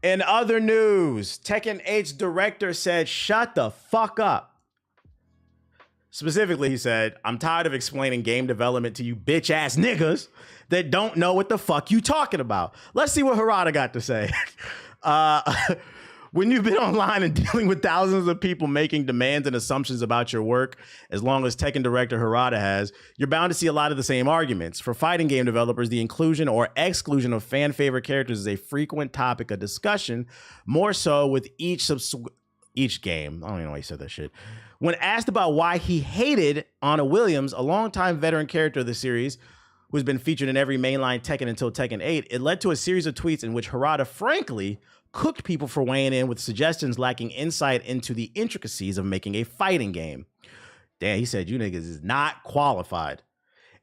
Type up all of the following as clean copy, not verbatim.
In other news, Tekken 8's director said, shut the fuck up. Specifically, he said, I'm tired of explaining game development to you bitch ass niggas that don't know what the fuck you talking about. Let's see what Harada got to say. When you've been online and dealing with thousands of people making demands and assumptions about your work, as long as Tekken director Harada has, you're bound to see a lot of the same arguments. For fighting game developers, the inclusion or exclusion of fan favorite characters is a frequent topic of discussion, more so with each game. I don't even know why he said that shit. When asked about why he hated Anna Williams, a longtime veteran character of the series, who's been featured in every mainline Tekken until Tekken 8, it led to a series of tweets in which Harada frankly cooked people for weighing in with suggestions lacking insight into the intricacies of making a fighting game. Damn, he said, you niggas is not qualified.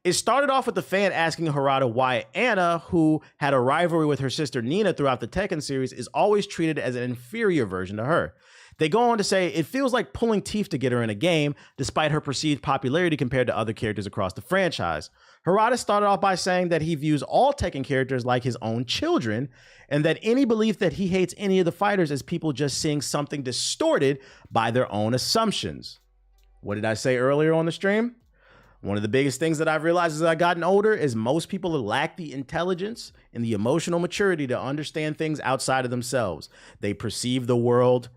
It started off with the fan asking Harada why Anna, who had a rivalry with her sister Nina throughout the Tekken series, is always treated as an inferior version to her. They go on to say, it feels like pulling teeth to get her in a game, despite her perceived popularity compared to other characters across the franchise. Harada started off by saying that he views all Tekken characters like his own children, and that any belief that he hates any of the fighters is people just seeing something distorted by their own assumptions. What did I say earlier on the stream? One of the biggest things that I've realized as I've gotten older is most people lack the intelligence and the emotional maturity to understand things outside of themselves. They perceive the world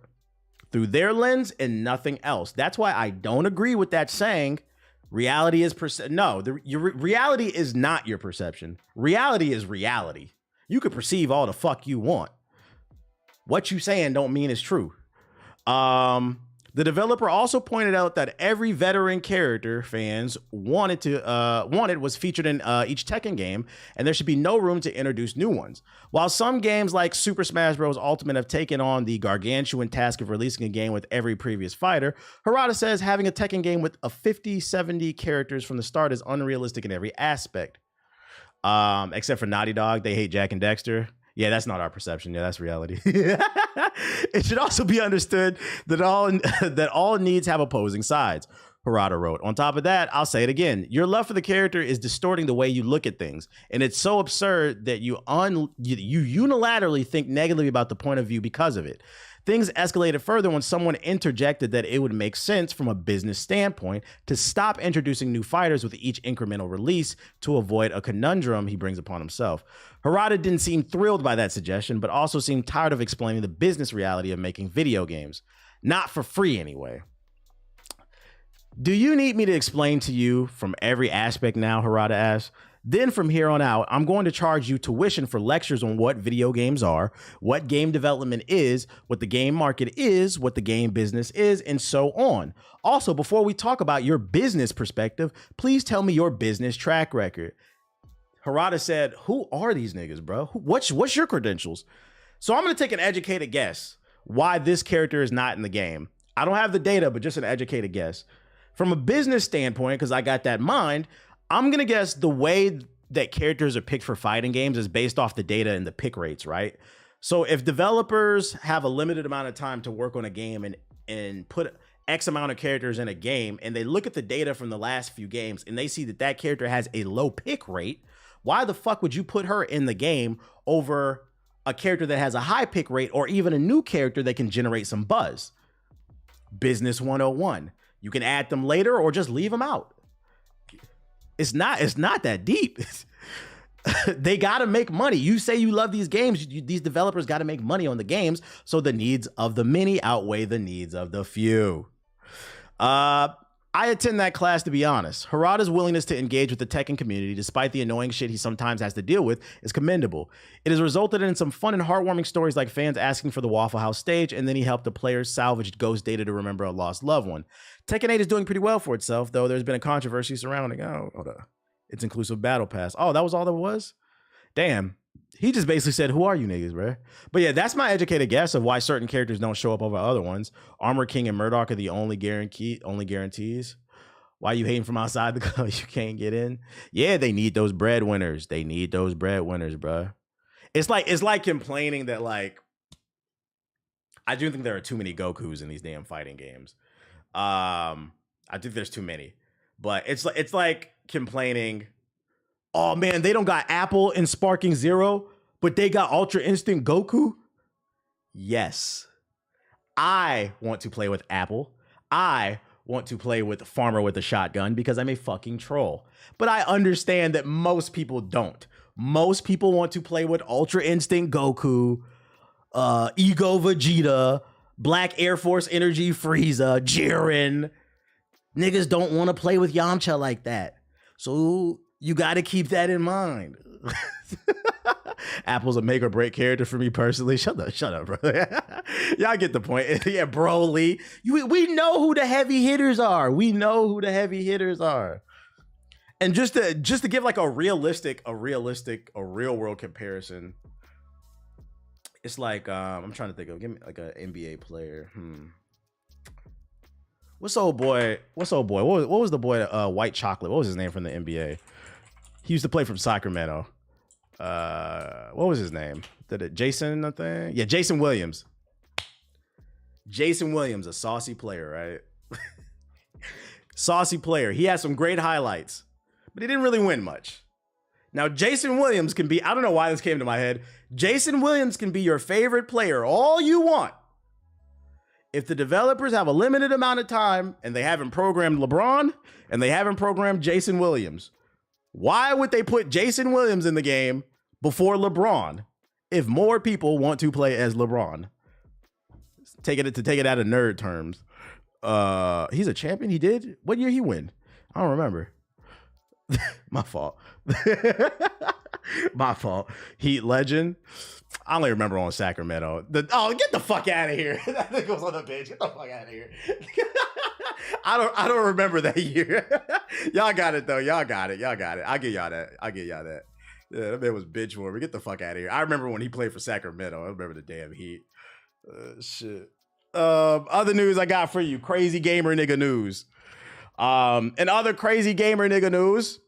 through their lens and nothing else. That's why I don't agree with that saying, reality is reality is not your perception. Reality is reality. You could perceive all the fuck you want. What you saying don't mean it's true. The developer also pointed out that every veteran character fans wanted was featured in each Tekken game, and there should be no room to introduce new ones. While some games like Super Smash Bros. Ultimate have taken on the gargantuan task of releasing a game with every previous fighter, Harada says having a Tekken game with 50-70 characters from the start is unrealistic in every aspect. Except for Naughty Dog, they hate Jack and Dexter. Yeah, that's not our perception. Yeah, that's reality. It should also be understood that all needs have opposing sides, Harada wrote. On top of that, I'll say it again. Your love for the character is distorting the way you look at things. And it's so absurd that you unilaterally think negatively about the point of view because of it. Things escalated further when someone interjected that it would make sense from a business standpoint to stop introducing new fighters with each incremental release to avoid a conundrum he brings upon himself. Harada didn't seem thrilled by that suggestion, but also seemed tired of explaining the business reality of making video games. Not for free, anyway. Do you need me to explain to you from every aspect now, Harada asked? Then from here on out, I'm going to charge you tuition for lectures on what video games are, what game development is, what the game market is, what the game business is, and so on. Also, before we talk about your business perspective, please tell me your business track record. Harada said, who are these niggas, bro? What's your credentials? So I'm going to take an educated guess why this character is not in the game. I don't have the data, but just an educated guess. From a business standpoint, because I got that in mind, I'm going to guess the way that characters are picked for fighting games is based off the data and the pick rates, right? So if developers have a limited amount of time to work on a game and put X amount of characters in a game, and they look at the data from the last few games and they see that that character has a low pick rate, why the fuck would you put her in the game over a character that has a high pick rate or even a new character that can generate some buzz? Business 101. You can add them later or just leave them out. It's not that deep. They got to make money. You say you love these games. These developers got to make money on the games. So the needs of the many outweigh the needs of the few. I attend that class, to be honest. Harada's willingness to engage with the Tekken community, despite the annoying shit he sometimes has to deal with, is commendable. It has resulted in some fun and heartwarming stories like fans asking for the Waffle House stage, and then he helped the players salvage ghost data to remember a lost loved one. Tekken 8 is doing pretty well for itself, though there's been a controversy surrounding, its inclusive battle pass. Oh, that was all there was? Damn. He just basically said, who are you niggas, bro? But yeah, that's my educated guess of why certain characters don't show up over other ones. Armor King and Murdoch are the only guarantees. Why you hating from outside the club? You can't get in. Yeah, they need those breadwinners. They need those breadwinners, bro. It's like complaining that, like, I do think there are too many Gokus in these damn fighting games. I think there's too many. But it's like complaining, oh man, they don't got Apple and Sparking Zero, but they got Ultra Instinct Goku. Yes. I want to play with Apple. I want to play with Farmer with a shotgun because I'm a fucking troll. But I understand that most people don't. Most people want to play with Ultra Instinct Goku, Ego Vegeta, Black Air Force Energy Frieza, Jiren. Niggas don't want to play with Yamcha like that. So you got to keep that in mind. Apple's a make or break character for me personally. Shut up, bro. Y'all get the point. Yeah, Broly. We know who the heavy hitters are. And just to give like a real world comparison, it's like I'm trying to think of, give me like an NBA player. What's old boy? What was the boy? White Chocolate. What was his name from the NBA? He used to play from Sacramento. What was his name? Jason, I think? Yeah, Jason Williams. Jason Williams, a saucy player, right? Saucy player. He had some great highlights, but he didn't really win much. Now, Jason Williams can be, I don't know why this came to my head. Jason Williams can be your favorite player all you want. If the developers have a limited amount of time and they haven't programmed LeBron and they haven't programmed Jason Williams, why would they put Jason Williams in the game before LeBron if more people want to play as LeBron? Take it out of nerd terms. He's a champion. He did. What year he win? I don't remember. My fault. My fault. Heat legend. I only remember on Sacramento. Get the fuck out of here. That thing goes on the bench. Get the fuck out of here. I don't remember that year. Y'all got it though. Y'all got it. I'll give y'all that. Yeah, that man was bitch for me. Get the fuck out of here. I remember when he played for Sacramento. I remember the damn Heat. Shit. Other news I got for you. Crazy gamer nigga news. And other crazy gamer nigga news.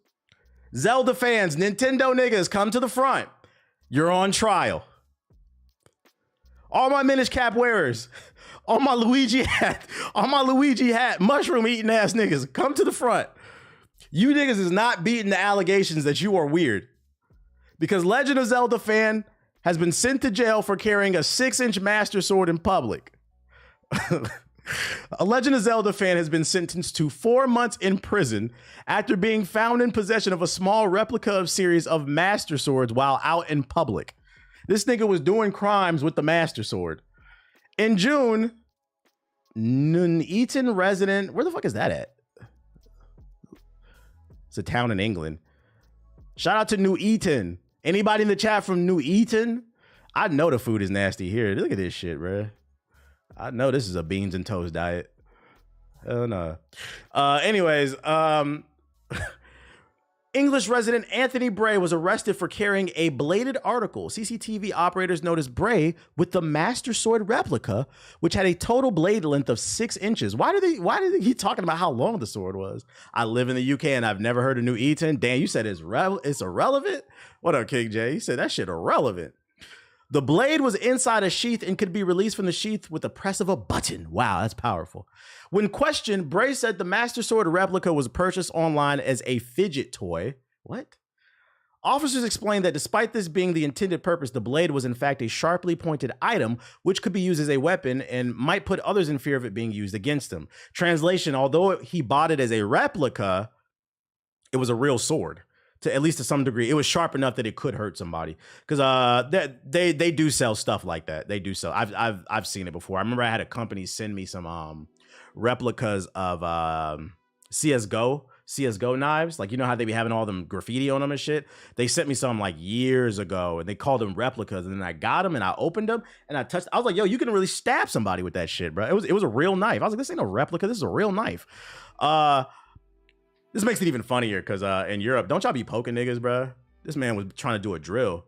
Zelda fans, Nintendo niggas, come to the front. You're on trial. All my Minish Cap wearers, all my Luigi hat, mushroom eating ass niggas, come to the front. You niggas is not beating the allegations that you are weird. Because Legend of Zelda fan has been sent to jail for carrying a 6-inch Master Sword in public. A Legend of Zelda fan has been sentenced to 4 months in prison after being found in possession of a small replica of series of Master Swords while out in public. This nigga was doing crimes with the Master Sword. In June, Nuneaton resident, where the fuck is that at? It's a town in England. Shout out to Nuneaton. Anybody in the chat from Nuneaton? I know the food is nasty here. Look at this shit, bro. I know this is a beans and toast diet. Hell no. Anyways, English resident Anthony Bray was arrested for carrying a bladed article. CCTV operators noticed Bray with the Master Sword replica, which had a total blade length of 6 inches. Why did he talking about how long the sword was? I live in the UK and I've never heard of New Eton. Dan, you said it's irrelevant? What up, King J? You said that shit irrelevant. The blade was inside a sheath and could be released from the sheath with the press of a button. Wow, that's powerful. When questioned, Bray said the Master Sword replica was purchased online as a fidget toy. What? Officers explained that despite this being the intended purpose, the blade was in fact a sharply pointed item which could be used as a weapon and might put others in fear of it being used against them. Translation, although he bought it as a replica, it was a real sword. At least to some degree, it was sharp enough that it could hurt somebody. Because they do sell stuff like that. They do sell. I've seen it before. I remember I had a company send me some replicas of CS:GO knives. Like, you know how they be having all them graffiti on them and shit. They sent me some like years ago, and they called them replicas. And then I got them and I opened them and I touched. I was like, yo, you can really stab somebody with that shit, bro. It was a real knife. I was like, this ain't a replica. This is a real knife. This makes it even funnier because in Europe, don't y'all be poking niggas, bro? This man was trying to do a drill.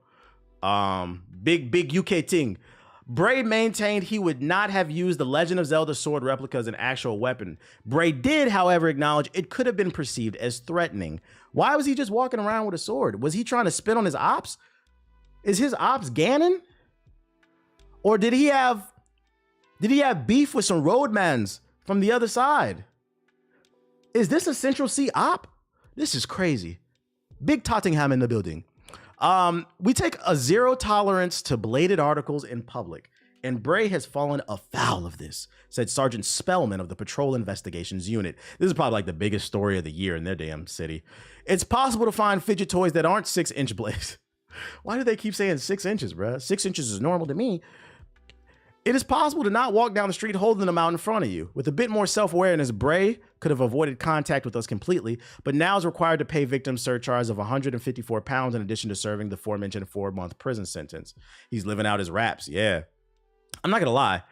Big UK thing. Bray maintained he would not have used the Legend of Zelda sword replica as an actual weapon. Bray did, however, acknowledge it could have been perceived as threatening. Why was he just walking around with a sword? Was he trying to spit on his ops? Is his ops Ganon? Or did he have beef with some roadmans from the other side? Is this a Central C op? This is crazy. Big Tottenham in the building. We take a zero tolerance to bladed articles in public. and Bray has fallen afoul of this, said Sergeant Spellman of the Patrol Investigations Unit. This is probably like the biggest story of the year in their damn city. It's possible to find fidget toys that aren't 6-inch blades. Why do they keep saying 6 inches, bruh? 6 inches is normal to me. It is possible to not walk down the street holding them out in front of you. With a bit more self-awareness, Bray could have avoided contact with us completely, but now is required to pay victim surcharge of 154 pounds in addition to serving the aforementioned 4-month prison sentence. He's living out his raps, yeah. I'm not gonna lie.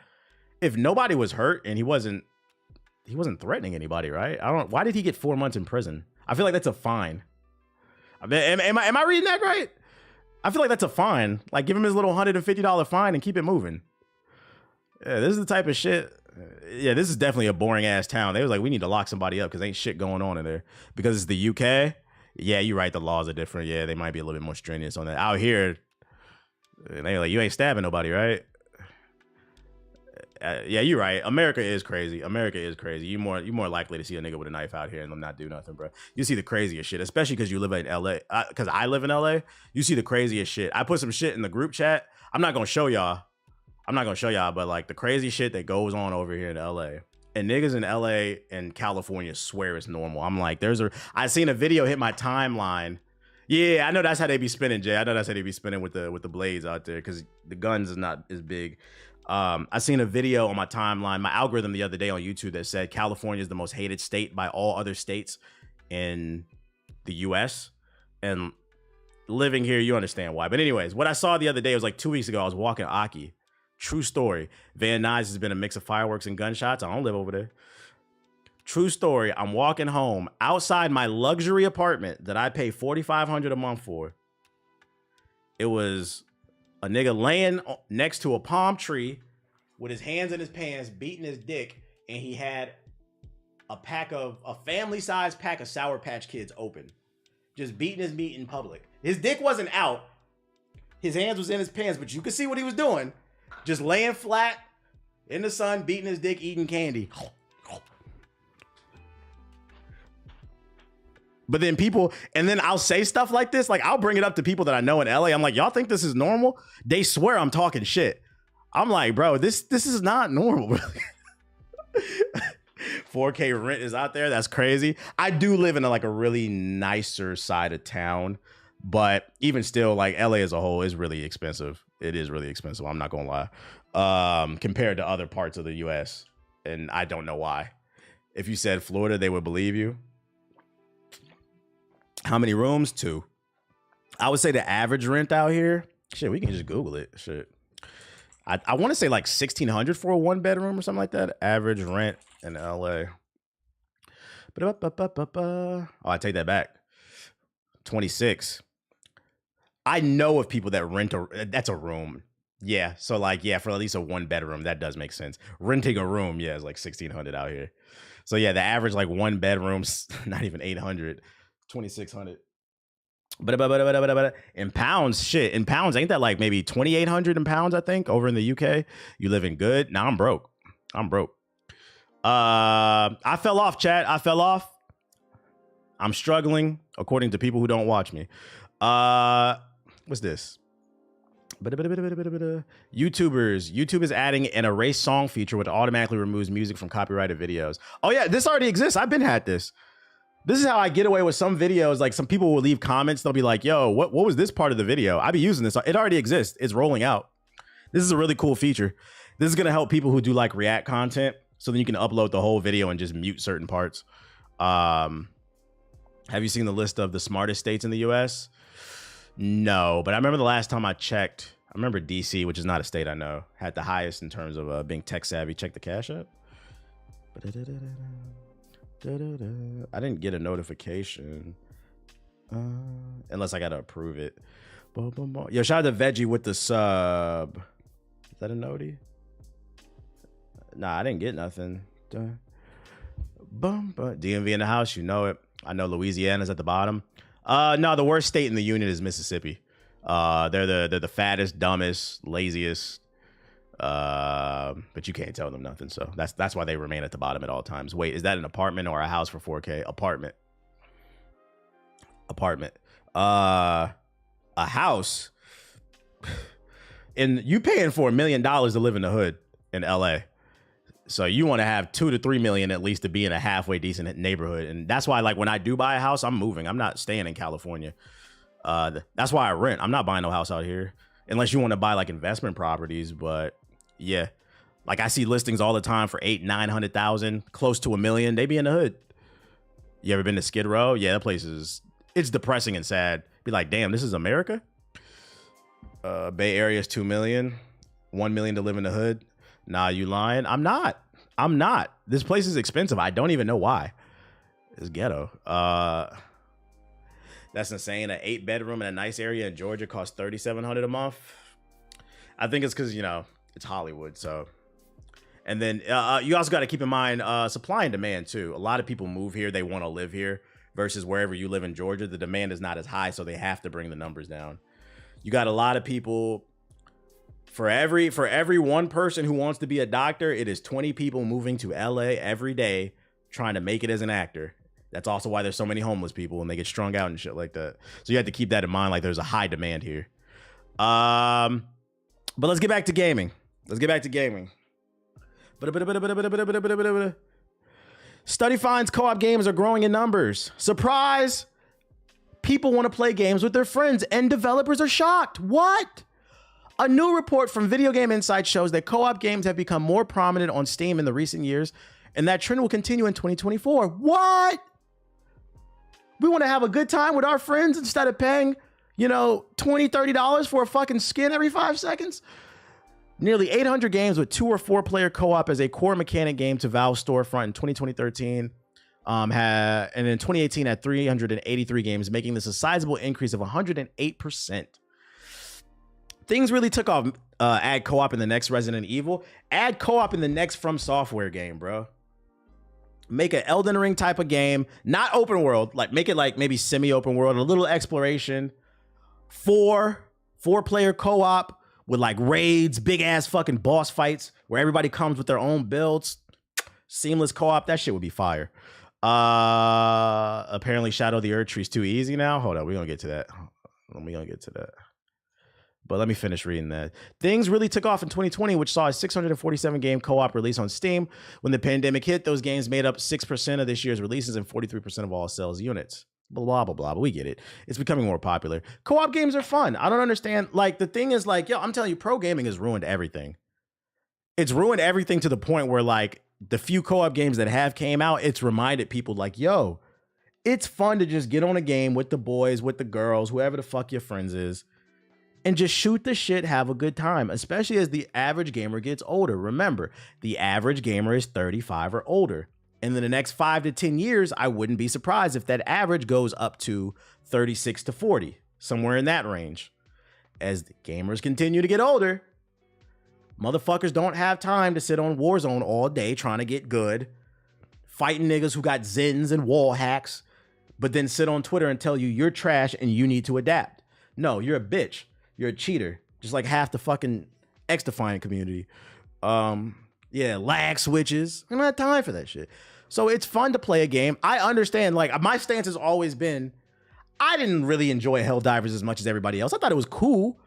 If nobody was hurt and he wasn't threatening anybody, right? Why did he get 4 months in prison? I feel like that's a fine. Am I reading that right? I feel like that's a fine. Like, give him his little $150 fine and keep it moving. Yeah, this is the type of shit. Yeah, this is definitely a boring ass town. They was like, we need to lock somebody up because ain't shit going on in there. Because it's the UK. Yeah, you're right. The laws are different. Yeah, they might be a little bit more strenuous on that. Out here, they like, you ain't stabbing nobody, right? Yeah, you're right. America is crazy. America is crazy. You more likely to see a nigga with a knife out here and them not do nothing, bro. You see the craziest shit, especially because you live in LA. Because I live in LA. You see the craziest shit. I put some shit in the group chat. I'm not gonna show y'all, but like the crazy shit that goes on over here in LA. And niggas in LA and California swear it's normal. I'm like, I seen a video hit my timeline. Yeah, I know that's how they be spinning, Jay. I know that's how they be spinning with the blades out there because the guns is not as big. I seen a video on my timeline, my algorithm the other day on YouTube that said California is the most hated state by all other states in the US. And living here, you understand why. But anyways, what I saw the other day was like 2 weeks ago. I was walking Aki. True story. Van Nuys has been a mix of fireworks and gunshots. I don't live over there. True story. I'm walking home outside my luxury apartment that I pay $4,500 a month for. It was a nigga laying next to a palm tree with his hands in his pants, beating his dick, and he had a family-sized pack of Sour Patch Kids open, just beating his meat in public. His dick wasn't out. His hands was in his pants, but you could see what he was doing. Just laying flat in the sun, beating his dick, eating candy. But then then I'll say stuff like this. Like, I'll bring it up to people that I know in LA. I'm like, y'all think this is normal? They swear I'm talking shit. I'm like, bro, this is not normal, bro. 4K rent is out there. That's crazy. I do live in a really nicer side of town. But even still, like, LA as a whole is really expensive. It is really expensive. I'm not going to lie. Compared to other parts of the US. And I don't know why. If you said Florida, they would believe you. How many rooms? 2. I would say the average rent out here. Shit, we can just Google it. Shit. I want to say like $1,600 for a 1-bedroom or something like that. Average rent in LA. Oh, I take that back. 26. I know of people that rent that's a room. Yeah. So like, yeah, for at least a 1-bedroom, that does make sense. Renting a room, yeah, is like $1,600 out here. So yeah, the average like 1-bedroom's not even 800, 2,600. But in pounds, shit. In pounds, ain't that like maybe 2,800 in pounds? I think over in the UK. You living good? Nah, I'm broke. I fell off, chat. I fell off. I'm struggling, according to people who don't watch me. What's this? YouTubers. YouTube is adding an erase song feature which automatically removes music from copyrighted videos. Oh yeah, this already exists. I've been had this. This is how I get away with some videos. Like, some people will leave comments. They'll be like, yo, what was this part of the video? I be using this. It already exists. It's rolling out. This is a really cool feature. This is going to help people who do like React content. So then you can upload the whole video and just mute certain parts. Have you seen the list of the smartest states in the US? No, but I remember the last time I checked, I remember DC, which is not a state I know, had the highest in terms of being tech savvy. Check the Cash App. I didn't get a notification unless I gotta approve it. Yo, shout out to Veggie with the sub. Is that a noti? Nah, I didn't get nothing. DMV in the house, you know it. I know Louisiana's at the bottom. No, the worst state in the union is Mississippi. They're the fattest, dumbest, laziest. But you can't tell them nothing, so that's why they remain at the bottom at all times. Wait, is that an apartment or a house for 4K? Apartment. A house. And you paying for $1 million to live in the hood in LA. So you want to have 2 to 3 million at least to be in a halfway decent neighborhood. And that's why, like, when I do buy a house, I'm moving. I'm not staying in California. That's why I rent. I'm not buying no house out here unless you want to buy like investment properties. But yeah, like I see listings all the time for 800,000-900,000, close to $1 million. They be in the hood. You ever been to Skid Row? Yeah, that place it's depressing and sad. Be like, damn, this is America. Bay Area is 2 million, 1 million to live in the hood. Nah, you lying? I'm not. This place is expensive. I don't even know why. It's ghetto. That's insane. An 8-bedroom in a nice area in Georgia costs $3,700 a month. I think it's because, you know, it's Hollywood. So, and then you also got to keep in mind supply and demand too. A lot of people move here. They want to live here versus wherever you live in Georgia. The demand is not as high, so they have to bring the numbers down. You got a lot of people. For every one person who wants to be a doctor, it is 20 people moving to LA every day trying to make it as an actor. That's also why there's so many homeless people and they get strung out and shit like that. So you have to keep that in mind. Like there's a high demand here. But let's get back to gaming. Study finds co-op games are growing in numbers. Surprise! People want to play games with their friends and developers are shocked. What? A new report from Video Game Insight shows that co-op games have become more prominent on Steam in the recent years, and that trend will continue in 2024. What? We want to have a good time with our friends instead of paying, you know, $20, $30 for a fucking skin every 5 seconds? Nearly 800 games with 2 or 4 player co-op as a core mechanic game to Valve's storefront in 2013. And in 2018 had 383 games, making this a sizable increase of 108%. Things really took off. Add co-op in the next Resident Evil. Add co-op in the next From Software game, bro. Make an Elden Ring type of game, not open world. Like make it like maybe semi-open world, a little exploration. 4 player co-op with like raids, big ass fucking boss fights where everybody comes with their own builds. Seamless co-op. That shit would be fire. Apparently Shadow of the Earth Tree's too easy now. Hold on, we're gonna get to that. But let me finish reading that. Things really took off in 2020, which saw a 647 game co-op release on Steam. When the pandemic hit, those games made up 6% of this year's releases and 43% of all sales units. Blah, blah, blah, but we get it. It's becoming more popular. Co-op games are fun. I don't understand. Like, the thing is like, yo, I'm telling you, pro gaming has ruined everything. It's ruined everything to the point where like the few co-op games that have came out, it's reminded people like, yo, it's fun to just get on a game with the boys, with the girls, whoever the fuck your friends is, and just shoot the shit, have a good time, especially as the average gamer gets older. Remember, the average gamer is 35 or older. And in the next 5 to 10 years, I wouldn't be surprised if that average goes up to 36 to 40, somewhere in that range. As the gamers continue to get older, motherfuckers don't have time to sit on Warzone all day trying to get good, fighting niggas who got Zins and wall hacks, but then sit on Twitter and tell you you're trash and you need to adapt. No, you're a bitch. You're a cheater, just like half the fucking X-Defiant community. Yeah, lag switches. I don't have time for that shit. So it's fun to play a game. I understand, like, my stance has always been, I didn't really enjoy Helldivers as much as everybody else. I thought it was cool,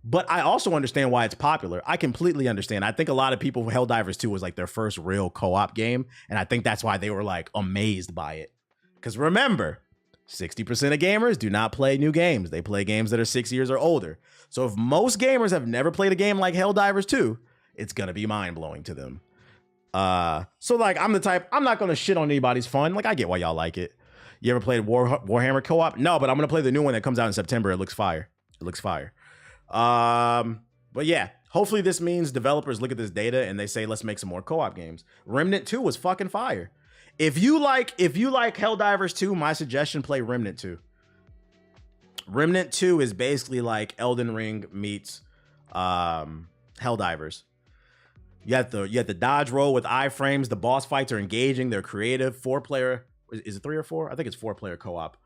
but I also understand why it's popular. I completely understand. I think a lot of people, Helldivers 2 was like their first real co-op game, and I think that's why they were like amazed by it. Because remember, 60% of gamers do not play new games. They play games that are 6 years or older. So if most gamers have never played a game like Helldivers 2, it's gonna be mind-blowing to them. So like, I'm the type, I'm not gonna shit on anybody's fun. Like, I get why y'all like it. You ever played Warhammer co-op? No, but I'm gonna play the new one that comes out in September. It looks fire. It looks fire. But yeah, hopefully this means developers look at this data and they say, let's make some more co-op games. Remnant 2 was fucking fire. If you like Helldivers 2, my suggestion, play Remnant 2. Remnant 2 is basically like Elden Ring meets Helldivers. You have the dodge roll with iframes. The boss fights are engaging. They're creative. 4-player. Is it 3 or 4? I think it's 4-player co-op.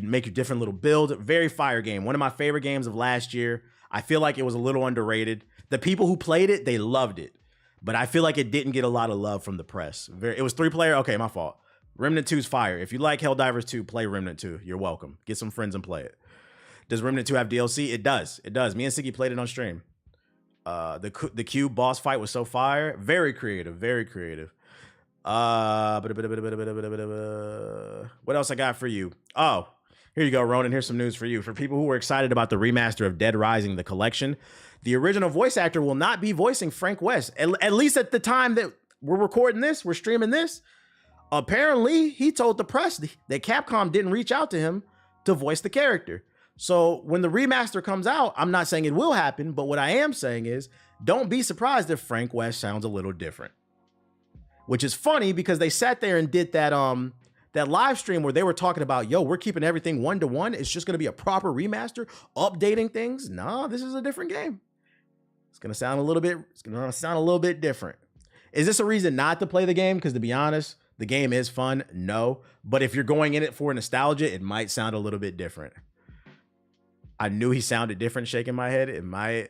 Make your different little build. Very fire game. One of my favorite games of last year. I feel like it was a little underrated. The people who played it, they loved it. But I feel like it didn't get a lot of love from the press. It was 3-player. Okay, my fault. Remnant 2's fire. If you like Helldivers 2, play Remnant 2. You're welcome. Get some friends and play it. Does Remnant 2 have DLC? It does. It does. Me and Siggy played it on stream. The cube boss fight was so fire. Very creative. Very creative. What else I got for you? Oh, here you go, Ronan. Here's some news for you. For people who were excited about the remaster of Dead Rising, the collection, the original voice actor will not be voicing Frank West. At least at the time that we're recording this, we're streaming this. Apparently, he told the press that Capcom didn't reach out to him to voice the character. So when the remaster comes out, I'm not saying it will happen, but what I am saying is don't be surprised if Frank West sounds a little different. Which is funny because they sat there and did that that live stream where they were talking about, yo, we're keeping everything 1-to-1. It's just going to be a proper remaster, updating things. No, this is a different game. It's going to sound a little bit different. Is this a reason not to play the game? Because to be honest, the game is fun. No. But if you're going in it for nostalgia, it might sound a little bit different. I knew he sounded different shaking my head. It might.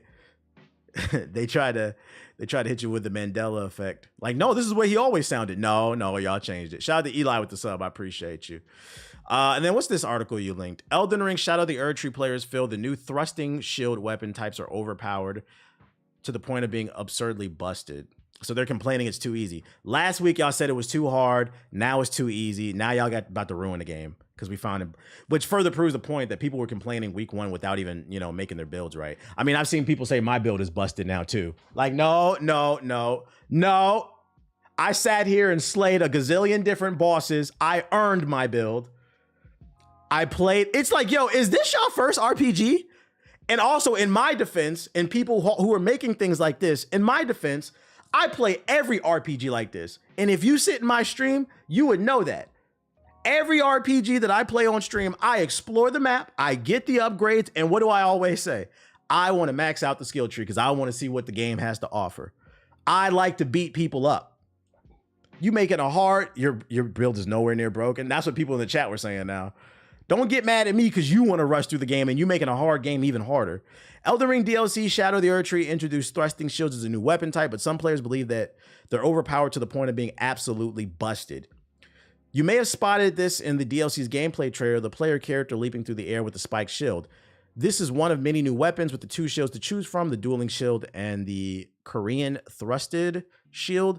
They try to hit you with the Mandela effect. Like, no, this is what he always sounded. No, y'all changed it. Shout out to Eli with the sub. I appreciate you. And then what's this article you linked? Elden Ring Shadow of the Erdtree players feel the new thrusting shield weapon types are overpowered to the point of being absurdly busted. So they're complaining it's too easy. Last week, y'all said it was too hard. Now it's too easy. Now y'all got about to ruin the game because we found it, which further proves the point that people were complaining week one without even, making their builds right. I mean, I've seen people say my build is busted now too. Like, no. I sat here and slayed a gazillion different bosses. I earned my build. I played. It's like, yo, is this y'all first RPG? And also in my defense, and people who are making things like this, in my defense, I play every RPG like this. And if you sit in my stream, you would know that. Every RPG that I play on stream, I explore the map, I get the upgrades, and what do I always say? I want to max out the skill tree because I want to see what the game has to offer. I like to beat people up. You make it a hard, your build is nowhere near broken. That's what people in the chat were saying now. Don't get mad at me because you want to rush through the game and you making a hard game even harder. Elden Ring DLC Shadow of the Erdtree introduced thrusting shields as a new weapon type, but some players believe that they're overpowered to the point of being absolutely busted. You may have spotted this in the DLC's gameplay trailer, the player character leaping through the air with the spiked shield. This is one of many new weapons with the two shields to choose from, the dueling shield and the Korean thrusted shield.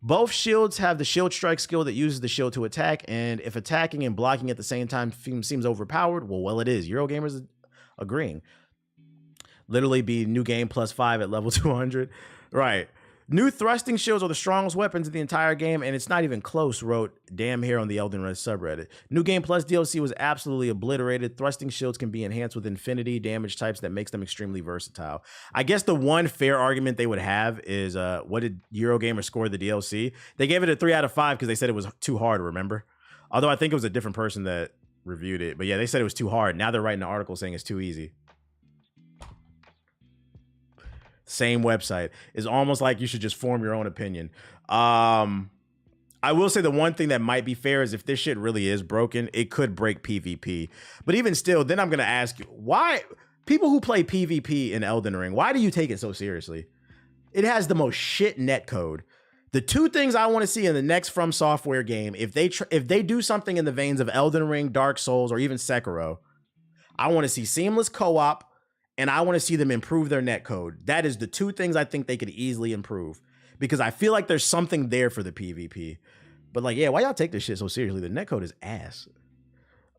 Both shields have the shield strike skill that uses the shield to attack, and if attacking and blocking at the same time seems overpowered, well, it is. Eurogamers agreeing. Literally be new game +5 at level 200. Right. New thrusting shields are the strongest weapons in the entire game, and it's not even close, wrote Damn Hair on the Elden Ring subreddit. New Game Plus DLC was absolutely obliterated. Thrusting shields can be enhanced with infinity damage types that makes them extremely versatile. I guess the one fair argument they would have is, what did Eurogamer score the DLC? They gave it a 3 out of 5 because they said it was too hard, remember? Although I think it was a different person that reviewed it. But yeah, they said it was too hard. Now they're writing an article saying it's too easy. Same website. Is almost like you should just form your own opinion. I will say the one thing that might be fair is if this shit really is broken, it could break PvP. But even still, then I'm going to ask you, why people who play PvP in Elden Ring, why do you take it so seriously? It has the most shit netcode. The two things I want to see in the next From Software game, if they do something in the veins of Elden Ring, Dark Souls, or even Sekiro, I want to see seamless co-op, and I want to see them improve their netcode. That is the two things I think they could easily improve, because I feel like there's something there for the PvP. But like, yeah, why y'all take this shit so seriously? The netcode is ass.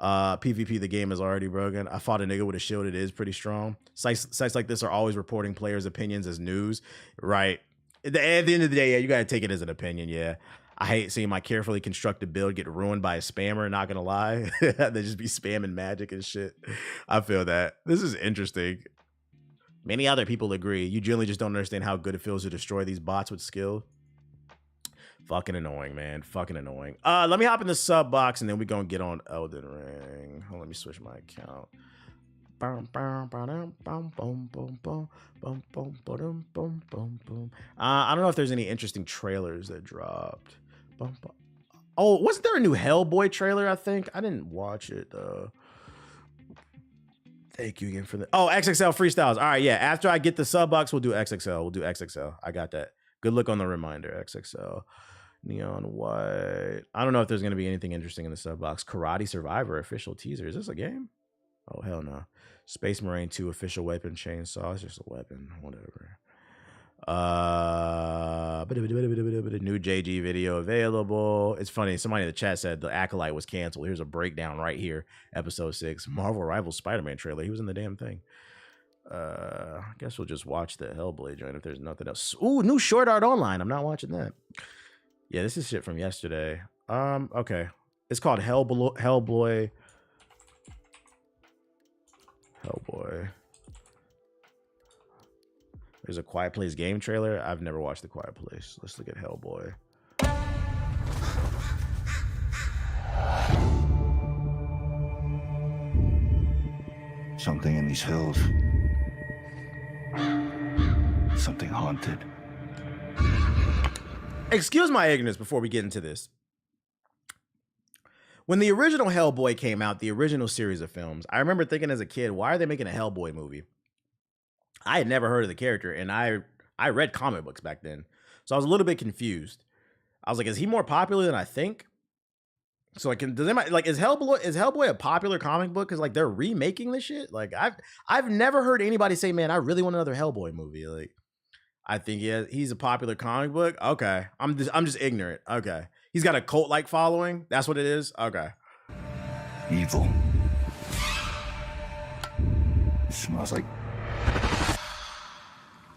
PvP, the game is already broken. I fought a nigga with a shield. It is pretty strong. Sites like this are always reporting players' opinions as news, right? At the end of the day, yeah, you got to take it as an opinion, yeah. I hate seeing my carefully constructed build get ruined by a spammer, not gonna lie. They just be spamming magic and shit. I feel that. This is interesting. Many other people agree. You generally just don't understand how good it feels to destroy these bots with skill. Fucking annoying, man. Fucking annoying. Let me hop in the sub box and then we're gonna get on Elden Ring. Hold on, let me switch my account. I don't know if there's any interesting trailers that dropped. Oh, wasn't there a new Hellboy trailer, I think? I didn't watch it. Thank you again for the... Oh, XXL freestyles. All right, yeah. After I get the sub box, we'll do XXL. We'll do XXL. I got that. Good look on the reminder. XXL. Neon White. I don't know if there's going to be anything interesting in the sub box. Karate Survivor official teaser. Is this a game? Oh, hell no. Space Marine 2 official weapon chainsaw. It's just a weapon. Whatever. New JG video available. It's funny. Somebody in the chat said the Acolyte was canceled. Here's a breakdown right here. Episode 6. Marvel Rivals Spider-Man trailer. He was in the damn thing. I guess we'll just watch the Hellblade joint if there's nothing else. Ooh, new Short Art Online. I'm not watching that. Yeah, this is shit from yesterday. Okay. It's called Hellboy. There's a Quiet Place game trailer. I've never watched The Quiet Place. Let's look at Hellboy. Something in these hills. Something haunted. Excuse my ignorance before we get into this. When the original Hellboy came out, the original series of films, I remember thinking as a kid, why are they making a Hellboy movie? I had never heard of the character, and I read comic books back then. So I was a little bit confused. I was like, is he more popular than I think? So like, does anybody, like, is Hellboy a popular comic book? Because like they're remaking this shit. Like I've never heard anybody say, man, I really want another Hellboy movie. Like, I think he's a popular comic book. Okay, I'm just ignorant. Okay, he's got a cult-like following. That's what it is. Okay, evil. It smells like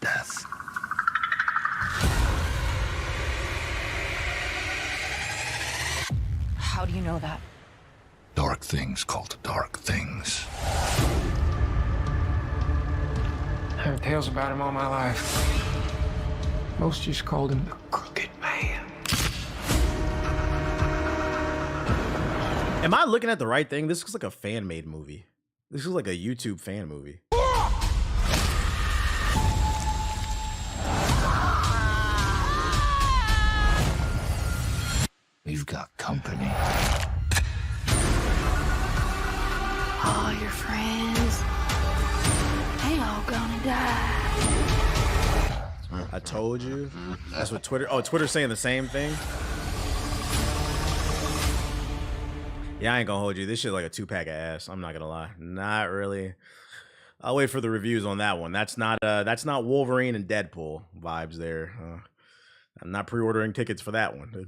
death. How do you know that? Dark things called dark things. I heard tales about him all my life. Most just called him the Crooked Man. am I looking at the right thing? This looks like a fan-made movie. This looks like a YouTube fan movie. We've got company. All your friends, they all gonna die. I told you. That's what Twitter. Oh, Twitter's saying the same thing. Yeah, I ain't gonna hold you. This shit like a 2-pack of ass. I'm not gonna lie. Not really. I'll wait for the reviews on that one. That's not Wolverine and Deadpool vibes there. I'm not pre-ordering tickets for that one.